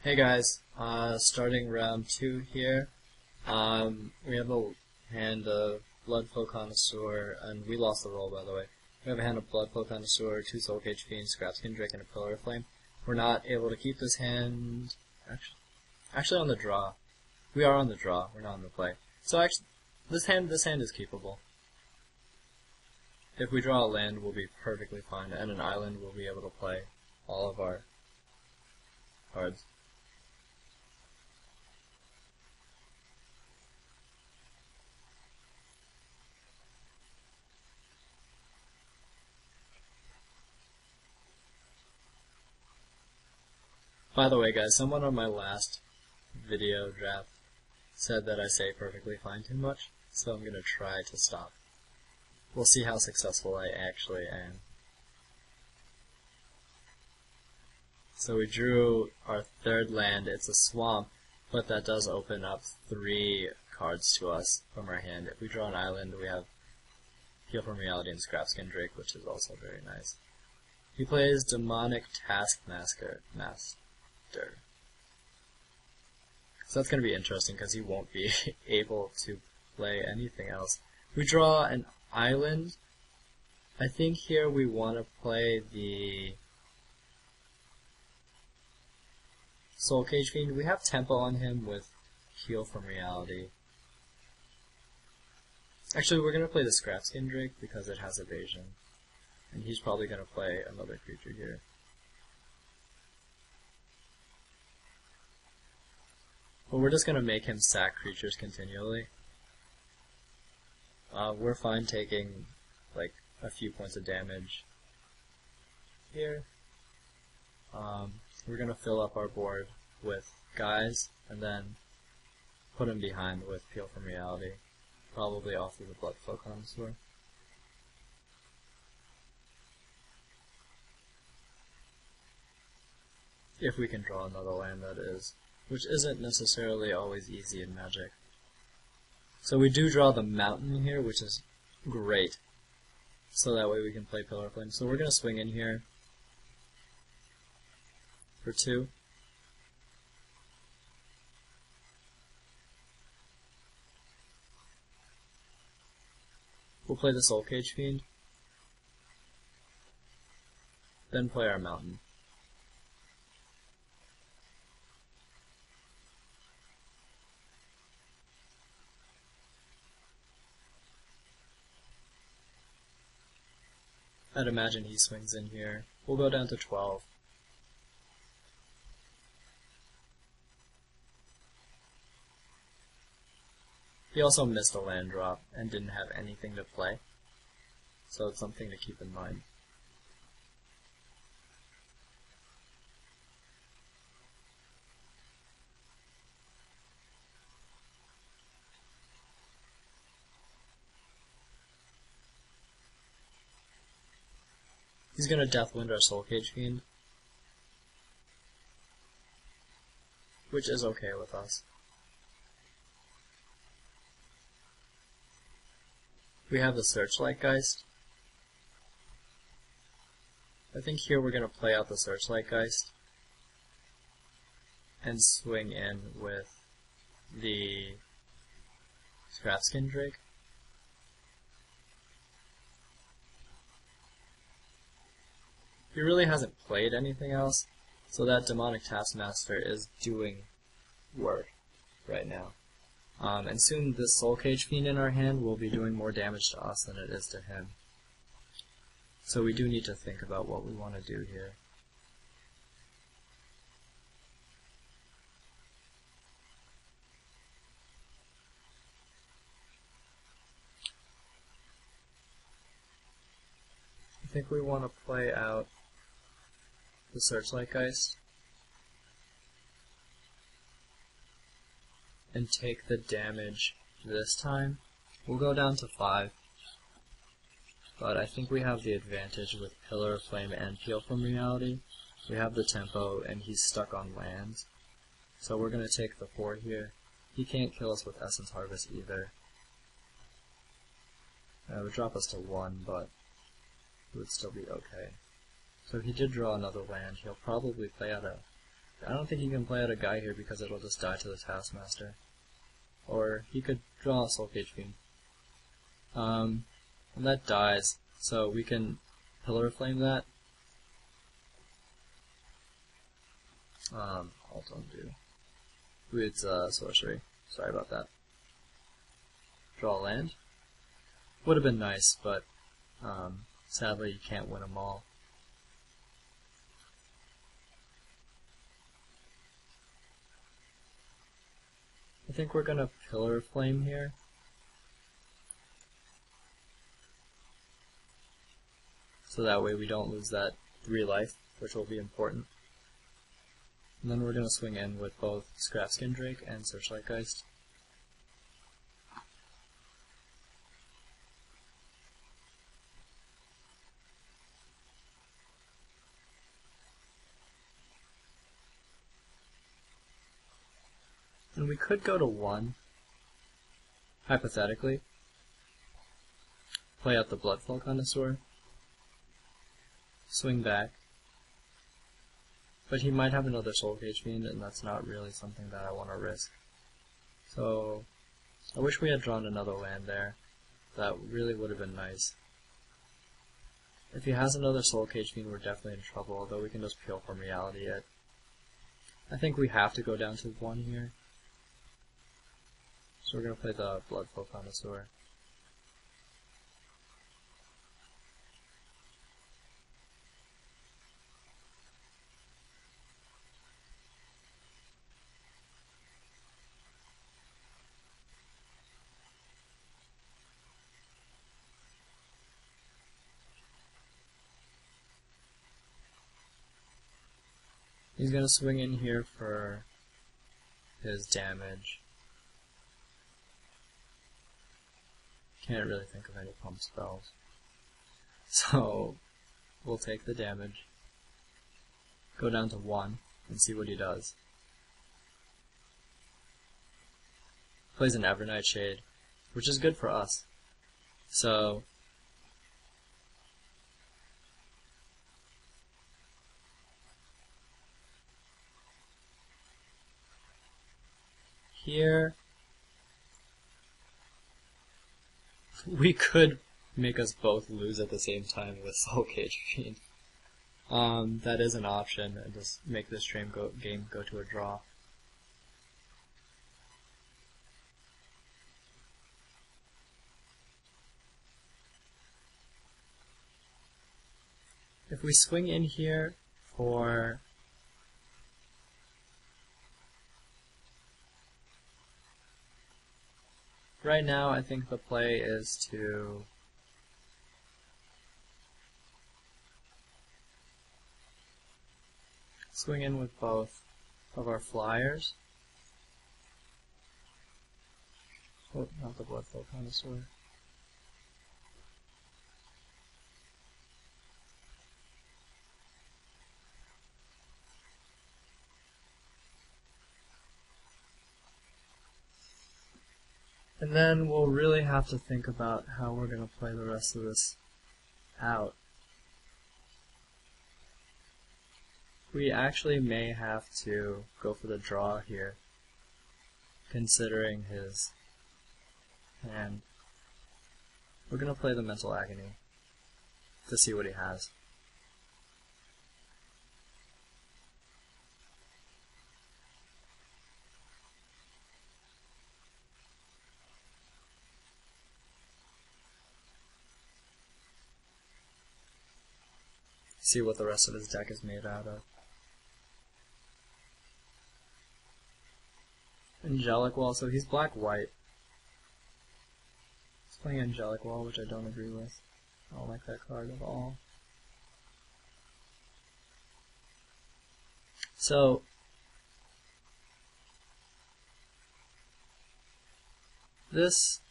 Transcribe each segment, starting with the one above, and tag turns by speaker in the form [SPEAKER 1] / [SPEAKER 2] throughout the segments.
[SPEAKER 1] Hey guys, starting round 2 here. We have a hand of Bloodflow Connoisseur, and we lost the roll by the way. We have a hand of Bloodflow Connoisseur, 2 Soul Cage Fiends, Scrapskin Drake, and a Pillar of Flame. We're not able to keep this hand, actually on the draw. We are on the draw, we're not on the play. So actually, this hand is keepable. If we draw a land, we'll be perfectly fine, and an island, we'll be able to play all of our cards. By the way guys, someone on my last video draft said that I say perfectly fine too much, so I'm going to try to stop. We'll see how successful I actually am. So we drew our third land. It's a swamp, but that does open up 3 cards to us from our hand. If we draw an island, we have Heal from Reality and Scrapskin Drake, which is also very nice. He plays Demonic Taskmaster. So that's going to be interesting because he won't be able to play anything else. We draw an island. I think here we want to play the Soul Cage Fiend. We have tempo on him with Heal from Reality. Actually, we're going to play the Scrapskin Drake because it has evasion. And he's probably going to play another creature here. But we're just going to make him sack creatures continually. We're fine taking like a few points of damage here. We're going to fill up our board with guys and then put him behind with Heal from Reality. Probably off of the Bloodflow Connoisseur. If we can draw another land, that is. Which isn't necessarily always easy in Magic. So we do draw the mountain here, which is great. So that way we can play Pillar of Flame. So we're going to swing in here for 2. We'll play the Soul Cage Fiend. Then play our mountain. I'd imagine he swings in here. We'll go down to 12. He also missed a land drop and didn't have anything to play, so it's something to keep in mind. He's going to Deathwind our Soul Cage Fiend, which is okay with us. We have the Searchlight Geist. I think here we're going to play out the Searchlight Geist and swing in with the Scrapskin Drake. He really hasn't played anything else, so that Demonic Taskmaster is doing work right now. And soon this Soul Cage Fiend in our hand will be doing more damage to us than it is to him. So we do need to think about what we want to do here. I think we want to play out the Searchlight Geist and take the damage this time. We'll go down to 5, but I think we have the advantage with Pillar of Flame and Heal from Reality. We have the tempo and he's stuck on lands, so we're going to take the 4 here. He can't kill us with Essence Harvest either. It would drop us to 1, but it would still be okay. So if he did draw another land, he'll probably play out a I don't think he can play out a guy here because it'll just die to the Taskmaster. Or he could draw a Soul Cage Fiend. And that dies, so we can Pillar of Flame that. Alt undo. It's sorcery. Sorry about that. Draw a land. Would have been nice, but sadly you can't win them all. I think we're gonna Pillar of Flame here. So that way we don't lose that 3 life, which will be important. And then we're going to swing in with both Scrapskin Drake and Searchlight Geist. And we could go to 1, hypothetically. Play out the Bloodfall Connoisseur. Swing back. But he might have another Soul Cage Fiend, and that's not really something that I want to risk. So, I wish we had drawn another land there. That really would have been nice. If he has another Soul Cage Fiend, we're definitely in trouble, although we can just peel from reality yet. I think we have to go down to 1 here. So we're going to play the Bloodfall Connoisseur. He's going to swing in here for his damage. Can't really think of any pump spells. So, we'll take the damage, go down to 1, and see what he does. Plays an Evernight Shade, which is good for us. So, here, we could make us both lose at the same time with Soul Cage Fiend. That is an option, and just make this game go to a draw. If we swing in here for right now, I think the play is to swing in with both of our flyers. Oh, not the Bloodfall Connoisseur. And then we'll really have to think about how we're going to play the rest of this out. We actually may have to go for the draw here, considering his hand. We're going to play the Mental Agony to see what he has. See what the rest of his deck is made out of. Angelic Wall, so he's black-white. He's playing Angelic Wall, which I don't agree with. I don't like that card at all. So, this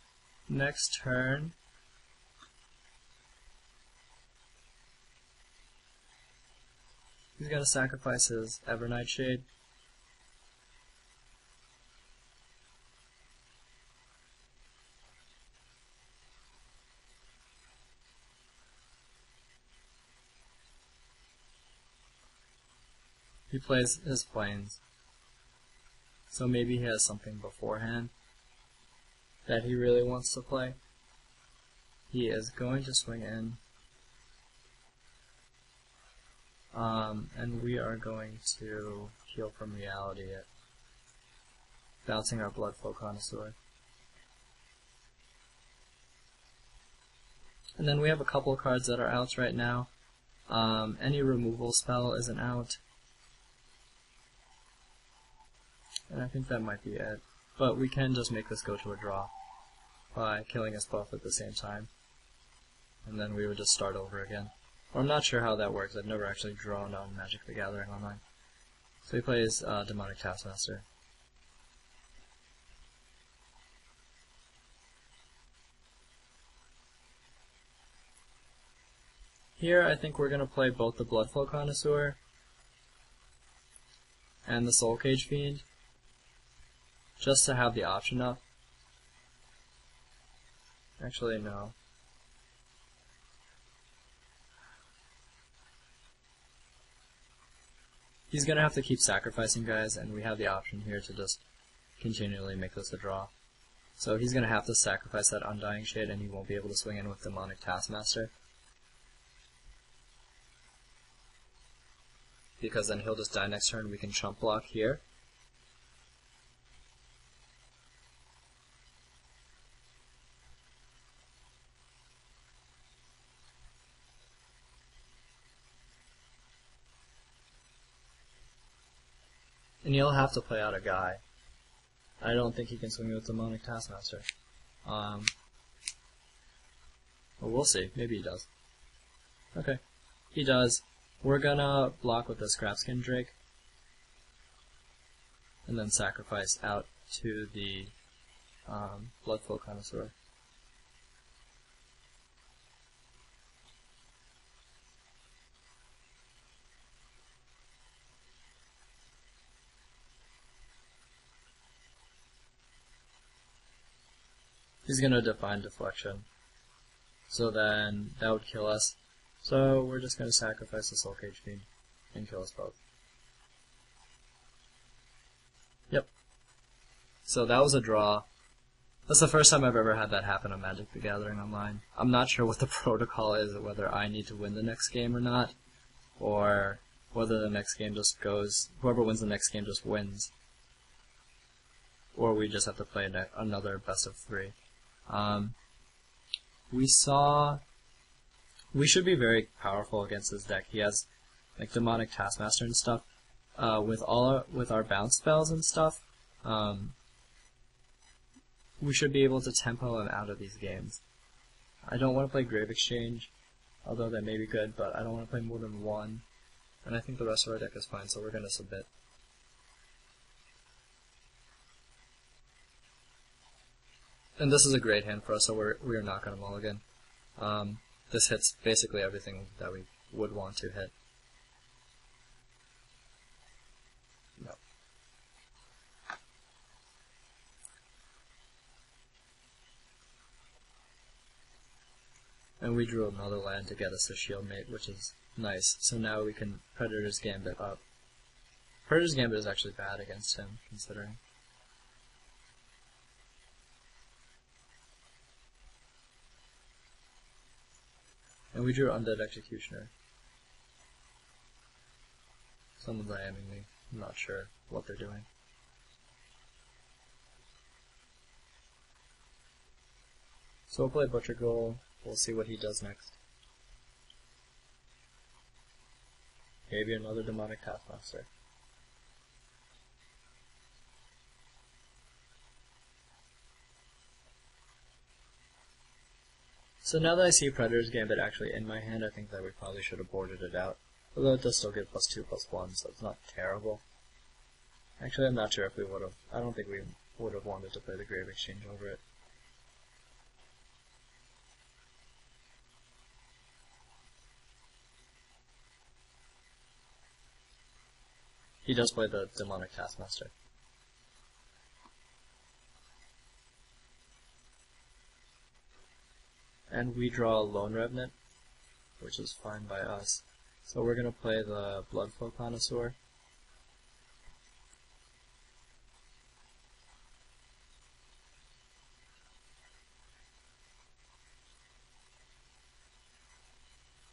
[SPEAKER 1] next turn, he's going to sacrifice his Evernight Shade. He plays his planes. So maybe he has something beforehand that he really wants to play. He is going to swing in. And we are going to heal from reality it, bouncing our Bloodflow Connoisseur. And then we have a couple of cards that are outs right now. Any removal spell isn't out. And I think that might be it. But we can just make this go to a draw by killing us both at the same time. And then we would just start over again. Well, I'm not sure how that works. I've never actually drawn on Magic the Gathering online. So he plays Demonic Taskmaster. Here I think we're going to play both the Bloodflow Connoisseur and the Soul Cage Fiend, just to have the option up. Actually, no. He's going to have to keep sacrificing guys, and we have the option here to just continually make this a draw. So he's going to have to sacrifice that Undying Shade, and he won't be able to swing in with Demonic Taskmaster. Because then he'll just die next turn. We can chump block here. And he'll have to play out a guy. I don't think he can swing with Demonic Taskmaster. Well, we'll see. Maybe he does. Okay. He does. We're gonna block with the Scrapskin Drake. And then sacrifice out to the Bloodflow Connoisseur. He's going to Define Deflection. So then that would kill us. So we're just going to sacrifice the Soul Cage Fiend and kill us both. Yep. So that was a draw. That's the first time I've ever had that happen on Magic the Gathering Online. I'm not sure what the protocol is, whether I need to win the next game or not, or whether the next game just goes, whoever wins the next game just wins. Or we just have to play another best of 3. We should be very powerful against this deck. He has like Demonic Taskmaster and stuff. With our bounce spells and stuff, we should be able to tempo him out of these games. I don't want to play Grave Exchange, although that may be good, but I don't want to play more than one. And I think the rest of our deck is fine, so we're going to submit. And this is a great hand for us, so we are not going to mulligan. This hits basically everything that we would want to hit. No. And we drew another land to get us a Shieldmate, which is nice. So now we can Predator's Gambit up. Predator's Gambit is actually bad against him, considering. And we drew Undead Executioner. Someone's IMing me. I'm not sure what they're doing. So we'll play Butcher Ghoul. We'll see what he does next. Maybe another Demonic Taskmaster. So now that I see Predator's Gambit actually in my hand, I think that we probably should have boarded it out. Although it does still give +2/+1, so it's not terrible. Actually, I'm not sure if we would have. I don't think we would have wanted to play the Grave Exchange over it. He does play the Demonic Taskmaster. And we draw a Lone Revenant, which is fine by us. So we're going to play the Bloodflow Connoisseur.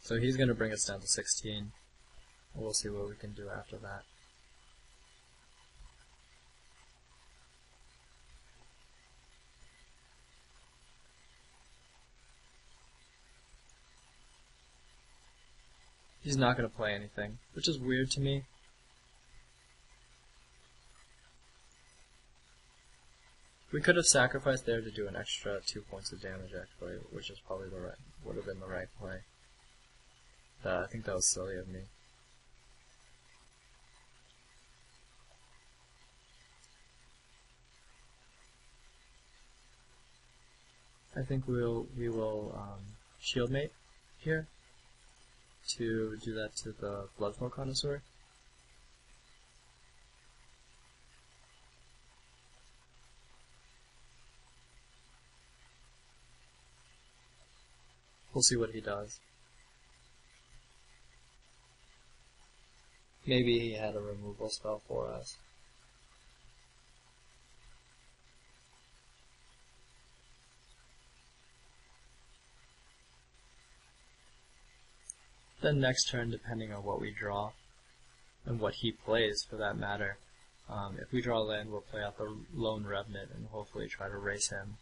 [SPEAKER 1] So he's going to bring us down to 16. We'll see what we can do after that. He's not going to play anything, which is weird to me. We could have sacrificed there to do an extra 2 points of damage, actually, which is probably would have been the right play. I think that was silly of me. I think we will shieldmate here to do that to the Bloodflow Connoisseur. We'll see what he does. Maybe he had a removal spell for us. Then next turn, depending on what we draw, and what he plays for that matter, if we draw land, we'll play out the Lone Revenant and hopefully try to race him.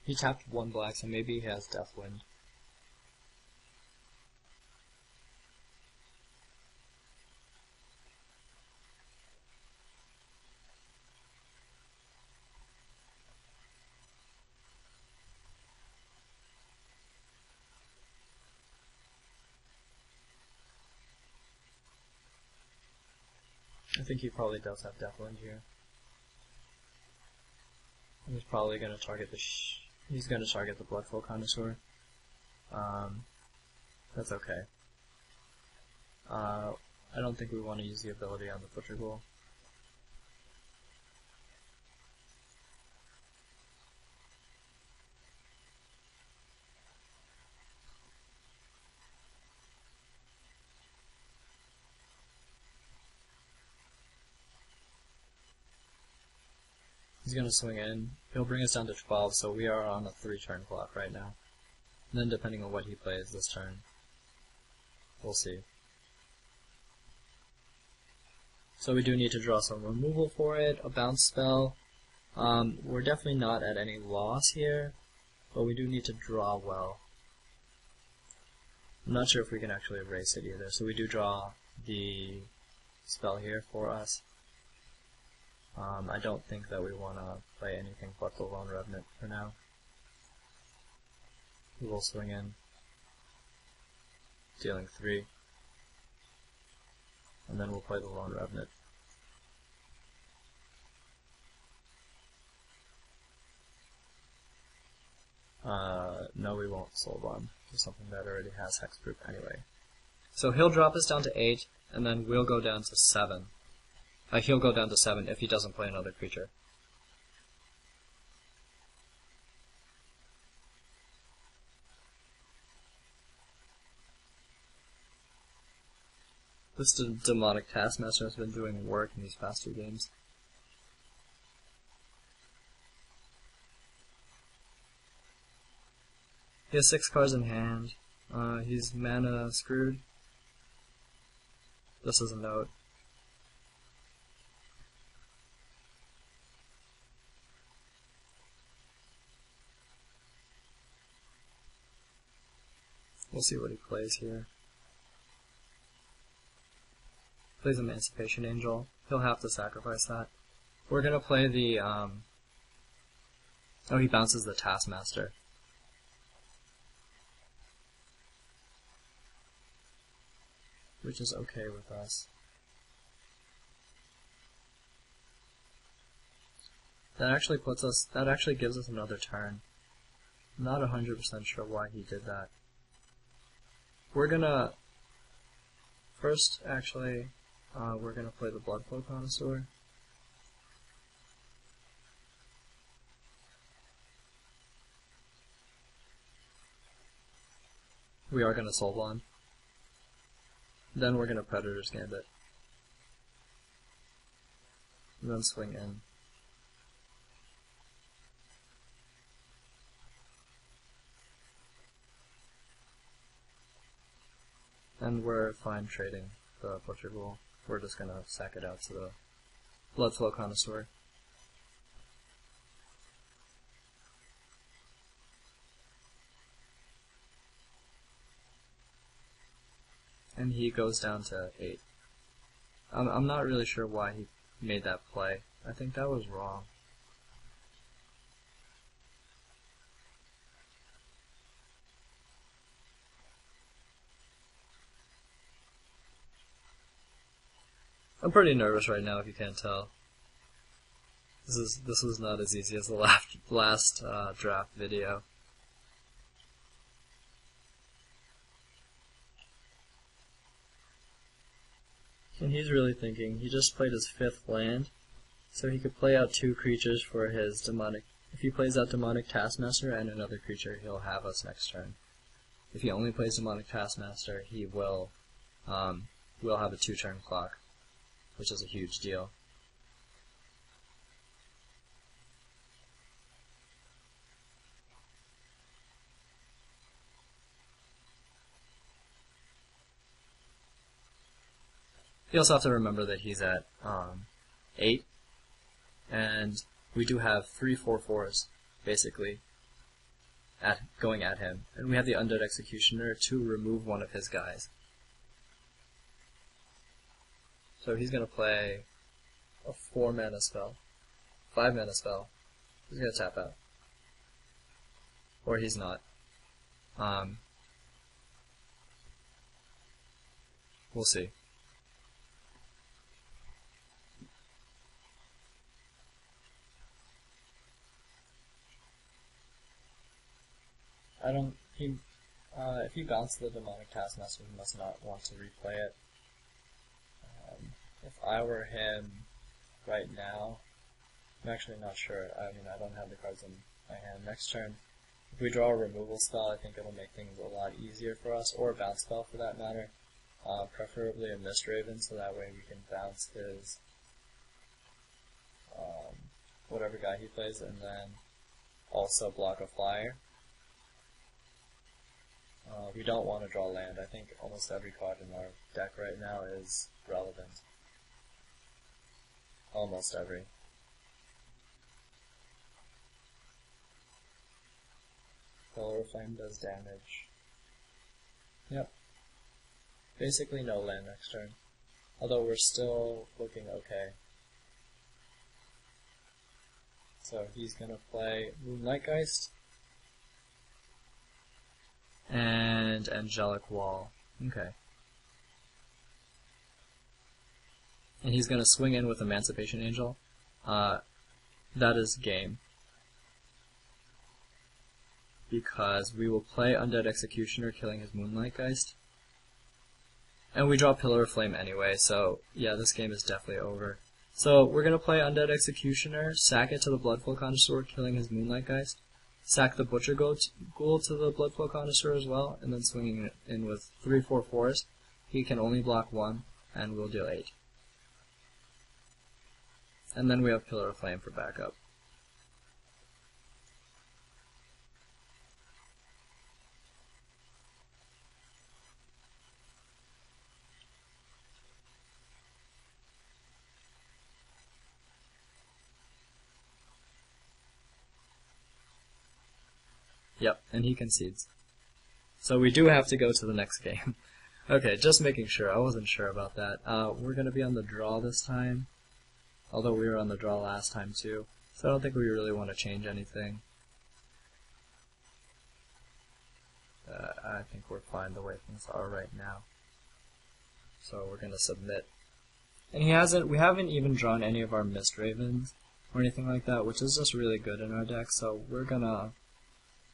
[SPEAKER 1] He tapped 1 black, so maybe he has Deathwind. I think he probably does have Deathwind here. He's probably going to target he's going to target the Bloodflow Connoisseur. That's okay. I don't think we want to use the ability on the Butcher Ghoul. He's going to swing in. He'll bring us down to 12, so we are on a 3-turn clock right now. And then depending on what he plays this turn, we'll see. So we do need to draw some removal for it, a bounce spell. We're definitely not at any loss here, but we do need to draw well. I'm not sure if we can actually erase it either, so we do draw the spell here for us. I don't think that we want to play anything but the Lone Revenant for now. We will swing in, dealing 3, and then we'll play the Lone Revenant. No, we won't Soul Bond to something that already has Hexproof anyway. So he'll drop us down to 8, and then we'll go down to 7. He'll go down to 7 if he doesn't play another creature. This demonic Taskmaster has been doing work in these past 2 games. He has 6 cards in hand. He's mana screwed. This is a note. We'll see what he plays here. Plays Emancipation Angel. He'll have to sacrifice that. We're gonna play the, oh, he bounces the Taskmaster. Which is okay with us. That actually gives us another turn. I'm not 100% sure why he did that. We're gonna, first, actually, we're gonna play the Bloodflow Connoisseur. We are gonna Soul Bond. Then we're gonna Predator's Gambit. And then swing in. And we're fine trading the Butcher Ghoul. We're just gonna sack it out to the Bloodflow Connoisseur. And he goes down to 8. I'm not really sure why he made that play. I think that was wrong. I'm pretty nervous right now, if you can't tell. This was not as easy as the last draft video. And he's really thinking. He just played his 5th land, so he could play out 2 creatures for his demonic. If he plays out Demonic Taskmaster and another creature, he'll have us next turn. If he only plays Demonic Taskmaster, he will have a 2-turn clock, which is a huge deal. You also have to remember that he's at 8, and we do have 3 4/4s, basically, going at him. And we have the Undead Executioner to remove one of his guys. So he's going to play a 4-mana spell, 5-mana spell. He's going to tap out. Or he's not. We'll see. If he bounced the Demonic Taskmaster, he must not want to replay it. If I were him right now, I'm actually not sure. I mean, I don't have the cards in my hand. Next turn, if we draw a removal spell, I think it'll make things a lot easier for us, or a bounce spell for that matter. Preferably a Mistraven, so that way we can bounce his whatever guy he plays, and then also block a flyer. We don't want to draw land. I think almost every card in our deck right now is relevant. Almost every. Pillar of Flame does damage. Yep. Basically no land next turn. Although we're still looking okay. So he's gonna play Moonlightgeist and Angelic Wall. Okay. And he's gonna swing in with Emancipation Angel. That is game. Because we will play Undead Executioner, killing his Moonlightgeist. And we draw Pillar of Flame anyway, so yeah, this game is definitely over. So we're going to play Undead Executioner, sack it to the Bloodflow Connoisseur, killing his Moonlightgeist. Sack the Butcher Ghoul to the Bloodflow Connoisseur as well, and then swinging it in with 3 4/4s. He can only block 1, and we'll deal 8. And then we have Pillar of Flame for backup. Yep, and he concedes. So we do have to go to the next game. Okay, just making sure. I wasn't sure about that. We're going to be on the draw this time, although we were on the draw last time too. So I don't think we really want to change anything. I think we're fine the way things are right now. So we're going to submit. And we haven't even drawn any of our Mistravens or anything like that, which is just really good in our deck, so we're going to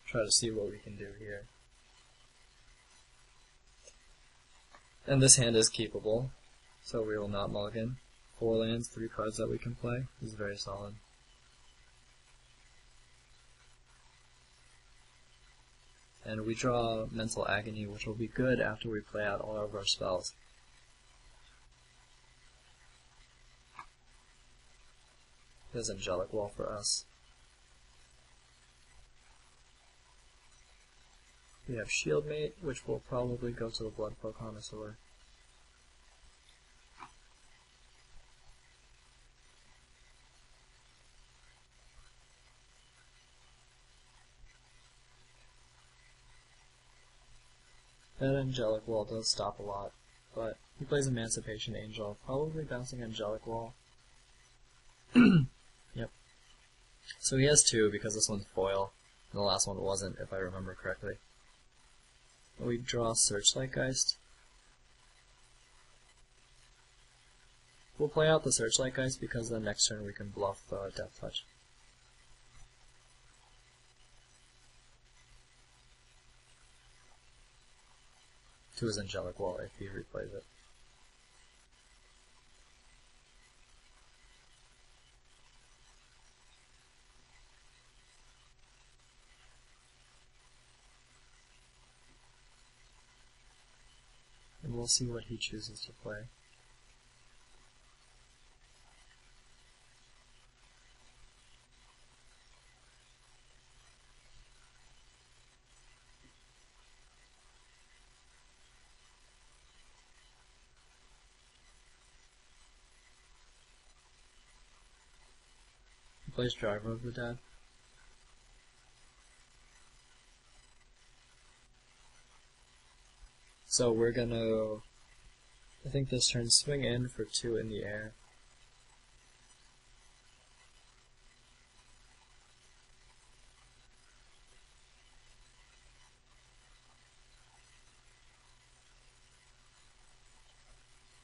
[SPEAKER 1] try to see what we can do here. And this hand is keepable, so we will not mulligan. 4 lands, 3 cards that we can play. This is very solid. And we draw Mental Agony, which will be good after we play out all of our spells. There's Angelic Wall for us. We have Shieldmate, which will probably go to the Bloodflow Connoisseur. That Angelic Wall does stop a lot, but he plays Emancipation Angel, probably bouncing Angelic Wall. Yep. So he has two because this one's foil, and the last one wasn't, if I remember correctly. We draw Searchlight Geist. We'll play out the Searchlight Geist because then next turn we can bluff the Death Touch. To his Angelic Wall if he replays it. And we'll see what he chooses to play. He plays Driver of the Dead. So we're gonna, I think this turn, swing in for 2 in the air.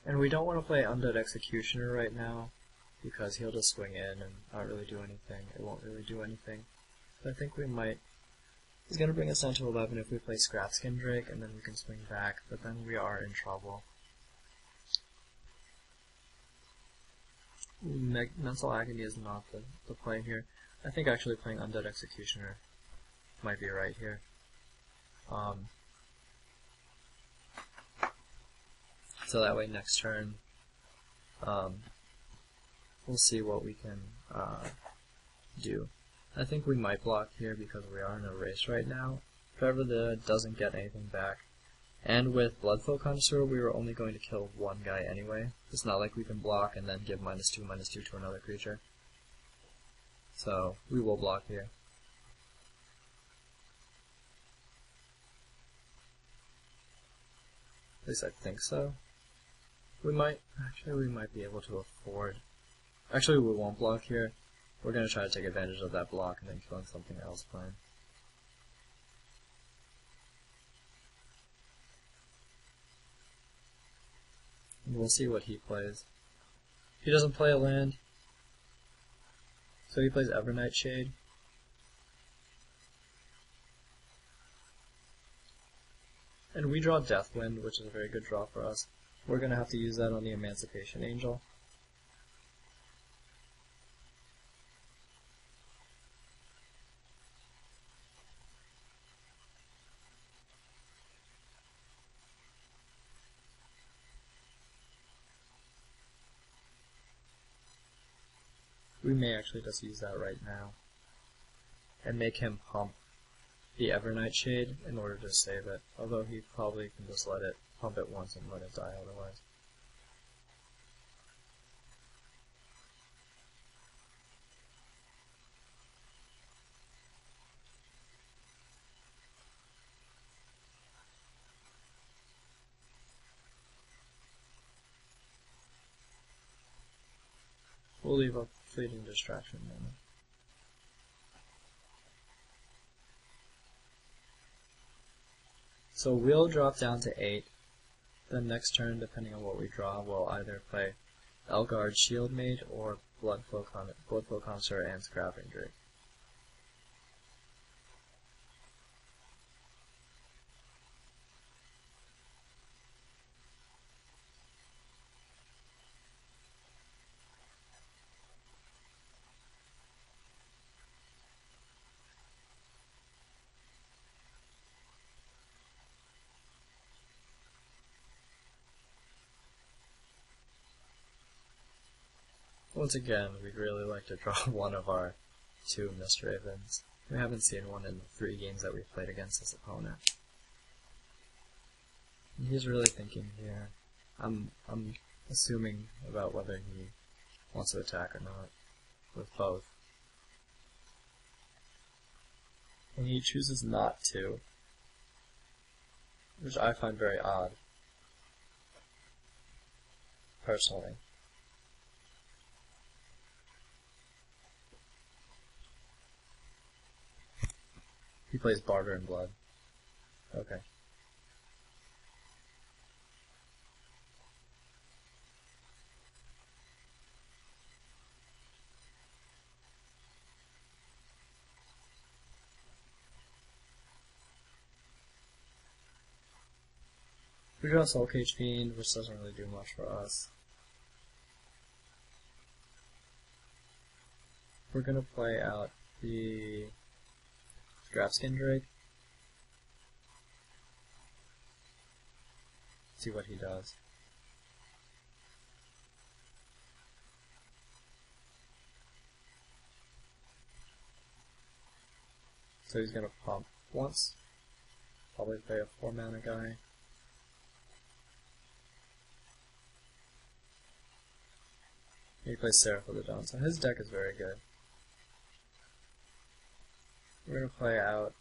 [SPEAKER 1] And we don't want to play Undead Executioner right now, because he'll just swing in and not really do anything. It won't really do anything. But I think we might. He's going to bring us down to 11 if we play Scrapskin Drake, and then we can swing back, but then we are in trouble. Mental Agony is not the play here. I think actually playing Undead Executioner might be right here. So that way next turn, we'll see what we can do. I think we might block here because we are in a race right now. Driver the doesn't get anything back. And with Bloodflow Connoisseur, we were only going to kill one guy anyway. It's not like we can block and then give -2/-2 to another creature. So, we will block here. At least I think so. We might be able to afford. Actually, we won't block here. We're going to try to take advantage of that block and then killing something else playing. And we'll see what he plays. He doesn't play a land, so he plays Evernight Shade. And we draw Deathwind, which is a very good draw for us. We're going to have to use that on the Emancipation Angel. We may actually just use that right now and make him pump the Evernight Shade in order to save it, although he probably can just let it pump it once and let it die otherwise. We'll leave a fleeting distraction mana. So we'll drop down to 8. Then next turn, depending on what we draw, we'll either play Elgard Shieldmate or Bloodflow Connoisseur and Scrapping Drake. Once again, we'd really like to draw one of our 2 Mist Ravens. We haven't seen one in the 3 games that we've played against this opponent. And he's really thinking here. I'm assuming about whether he wants to attack or not, with both. And he chooses not to, which I find very odd, personally. He plays Barter in Blood. Okay. We draw Soul Cage Fiend, which doesn't really do much for us. We're gonna play out the Draftskin Drake. See what he does. So he's gonna pump once. Probably play a 4-mana guy. He plays Seraph of the Dawn, so his deck is very good. We're going to play out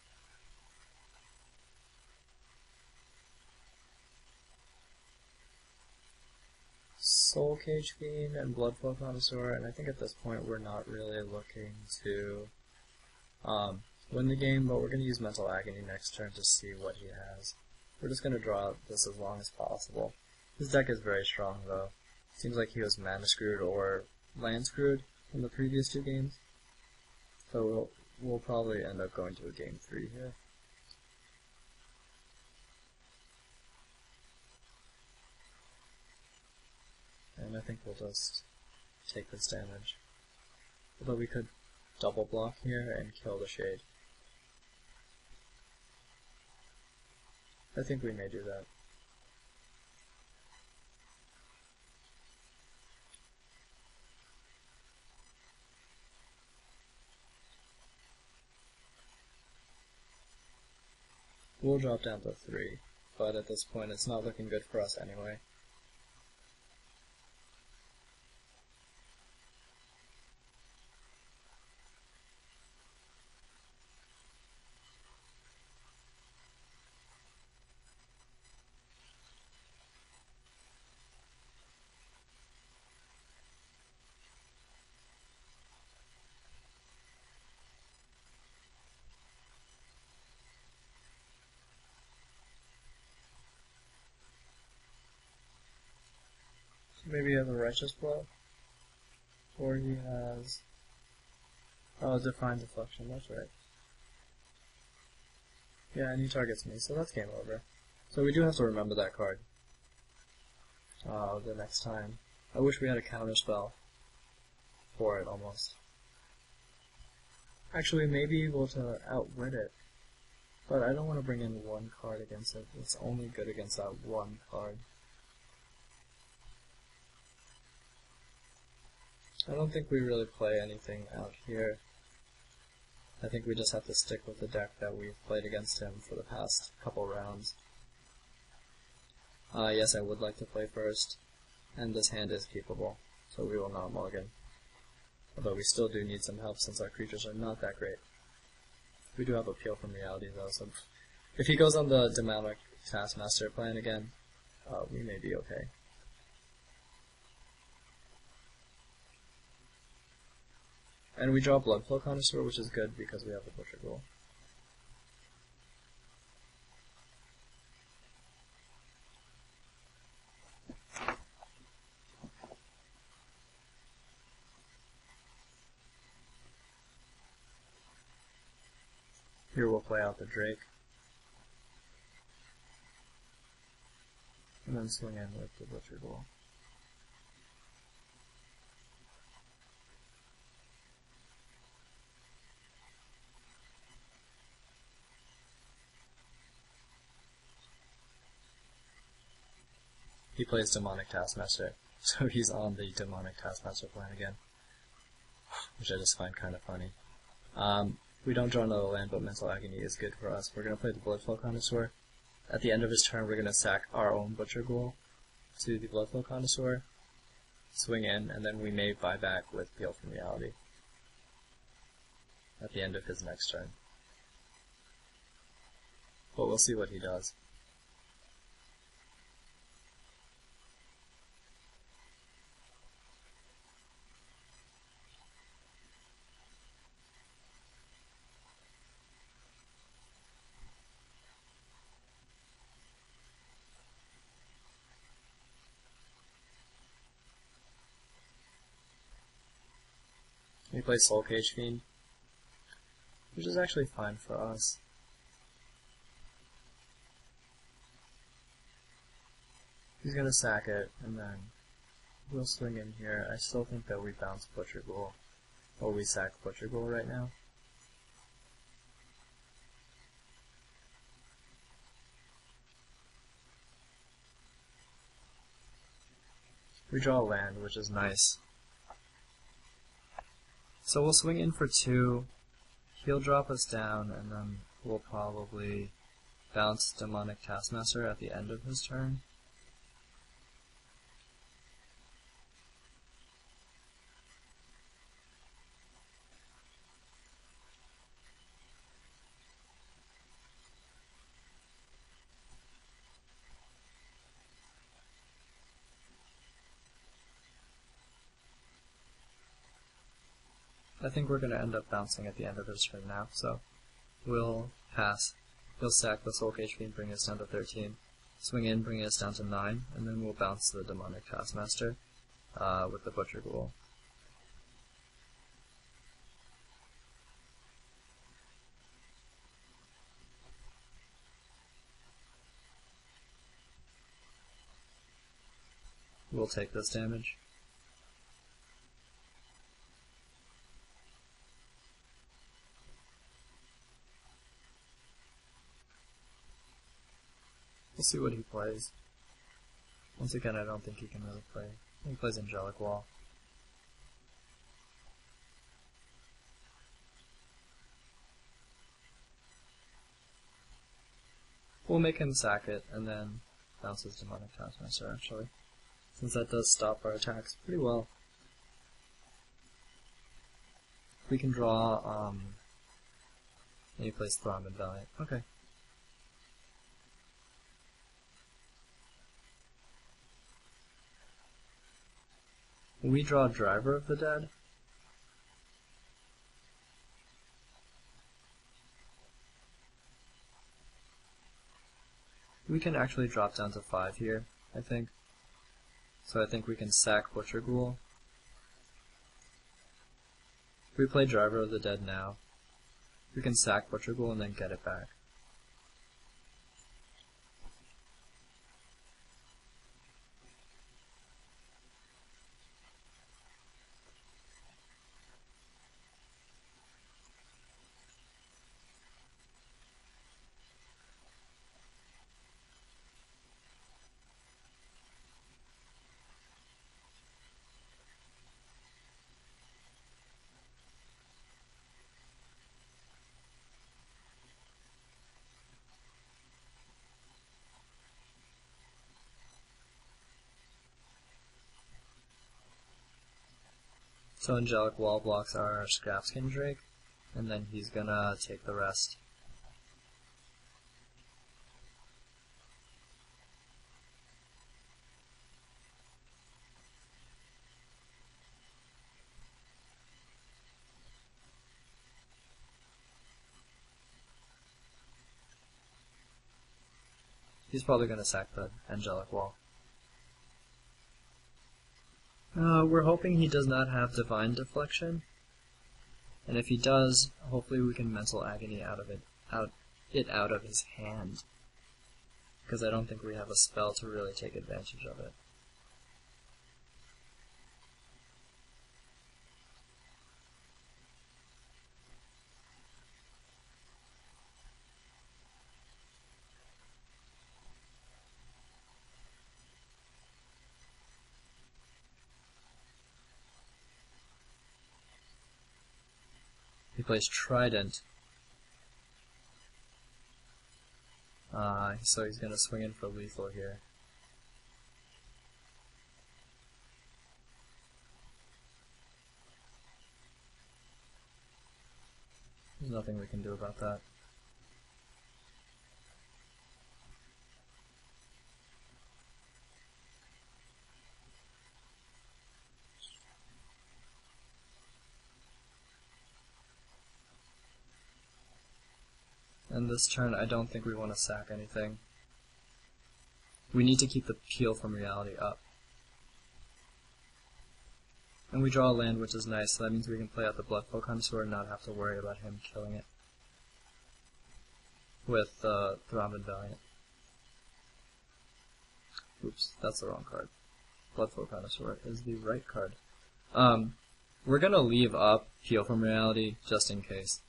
[SPEAKER 1] Soul Cage Fiend and Bloodflow Connoisseur, and I think at this point we're not really looking to win the game, but we're going to use Mental Agony next turn to see what he has. We're just going to draw this as long as possible. His deck is very strong though. Seems like he was mana screwed or land screwed in the previous 2 games. So we'll probably end up going to a game 3 here. And I think we'll just take this damage. Although we could double block here and kill the Shade. I think we may do that. We'll drop down to 3, but at this point it's not looking good for us anyway. Maybe he has a Righteous Blow, or he has, Defiant Deflection, that's right. Yeah, and he targets me, so that's game over. So we do have to remember that card the next time. I wish we had a counterspell for it, almost. Actually, we may be able to outwit it, but I don't want to bring in 1 card against it. It's only good against that 1 card. I don't think we really play anything out here. I think we just have to stick with the deck that we've played against him for the past couple rounds. Yes, I would like to play first, and this hand is keepable, so we will not mulligan. Although we still do need some help since our creatures are not that great. We do have Appeal from Reality though, so if he goes on the Demonic Taskmaster plan again, we may be okay. And we draw Bloodflow Connoisseur, which is good because we have the Butcher Ghoul. Here we'll play out the Drake. And then swing in with the Butcher Ghoul. He plays Demonic Taskmaster, so he's on the Demonic Taskmaster plan again. which I just find kind of funny. We don't draw another land, but Mental Agony is good for us. We're going to play the Bloodflow Connoisseur. At the end of his turn, we're going to sack our own Butcher Ghoul to the Bloodflow Connoisseur, swing in, and then we may buy back with Peel from Reality at the end of his next turn. But we'll see what he does. We play Soul Cage Fiend, which is actually fine for us. He's gonna sack it, and then we'll swing in here. I still think that we bounce Butcher Ghoul, or we sack Butcher Ghoul right now. We draw a land, which is nice. So we'll swing in for 2, he'll drop us down, and then we'll probably bounce Demonic Taskmaster at the end of his turn. I think we're going to end up bouncing at the end of his turn now, so we'll pass. He'll sack the Soul Cage Fiend, bring us down to 13, swing in, bring us down to 9, and then we'll bounce the Demonic Taskmaster with the Butcher Ghoul. We'll take this damage. We'll see what he plays. Once again, I don't think he can really play. He plays Angelic Wall. We'll make him sack it, and then bounce his Demonic Taskmaster, actually, since that does stop our attacks pretty well. We can draw, and he plays Throm and Valiant. Okay. We draw Driver of the Dead. We can actually drop down to 5 here, I think. So I think we can sack Butcher Ghoul. If we play Driver of the Dead now, we can sack Butcher Ghoul and then get it back. So Angelic Wall blocks our Scrapskin Drake, and then he's gonna take the rest. He's probably gonna sack the Angelic Wall. We're hoping he does not have Divine Deflection, and if he does, hopefully we can Mental Agony out of his hand, because I don't think we have a spell to really take advantage of it. He plays Trident. So he's going to swing in for lethal here. There's nothing we can do about that. And this turn, I don't think we want to sack anything. We need to keep the peel from reality up. And we draw a land, which is nice, so that means we can play out the Bloodflow Connoisseur and not have to worry about him killing it with Throbbing Valiant. Oops, that's the wrong card. Bloodflow Connoisseur is the right card. We're going to leave up Peel from Reality just in case.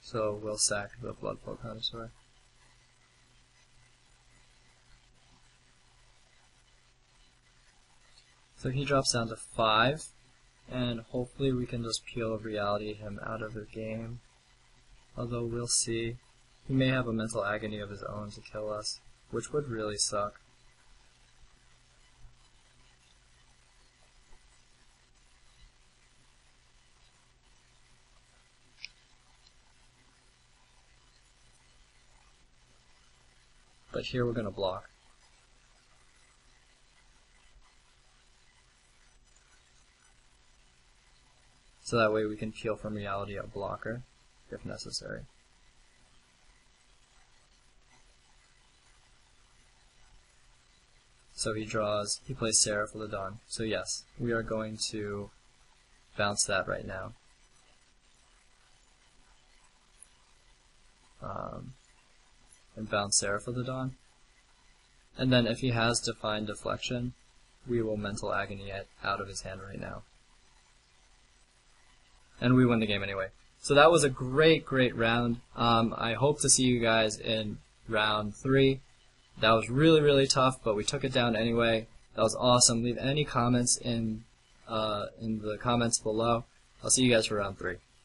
[SPEAKER 1] So we'll sack the Bloodflow Connoisseur. So he drops down to 5, and hopefully we can just Peel of Reality him out of the game. Although we'll see. He may have a mental agony of his own to kill us, which would really suck. But here we're going to block. So that way we can Peel from Reality a blocker, if necessary. So he plays Seraph of the Dawn. So yes, we are going to bounce that right now. And bounce Seraph of the Dawn. And then if he has Defined Deflection, we will Mental Agony it out of his hand right now. And we win the game anyway. So that was a great, great round. I hope to see you guys in round 3. That was really, really tough, but we took it down anyway. That was awesome. Leave any comments in the comments below. I'll see you guys for round 3.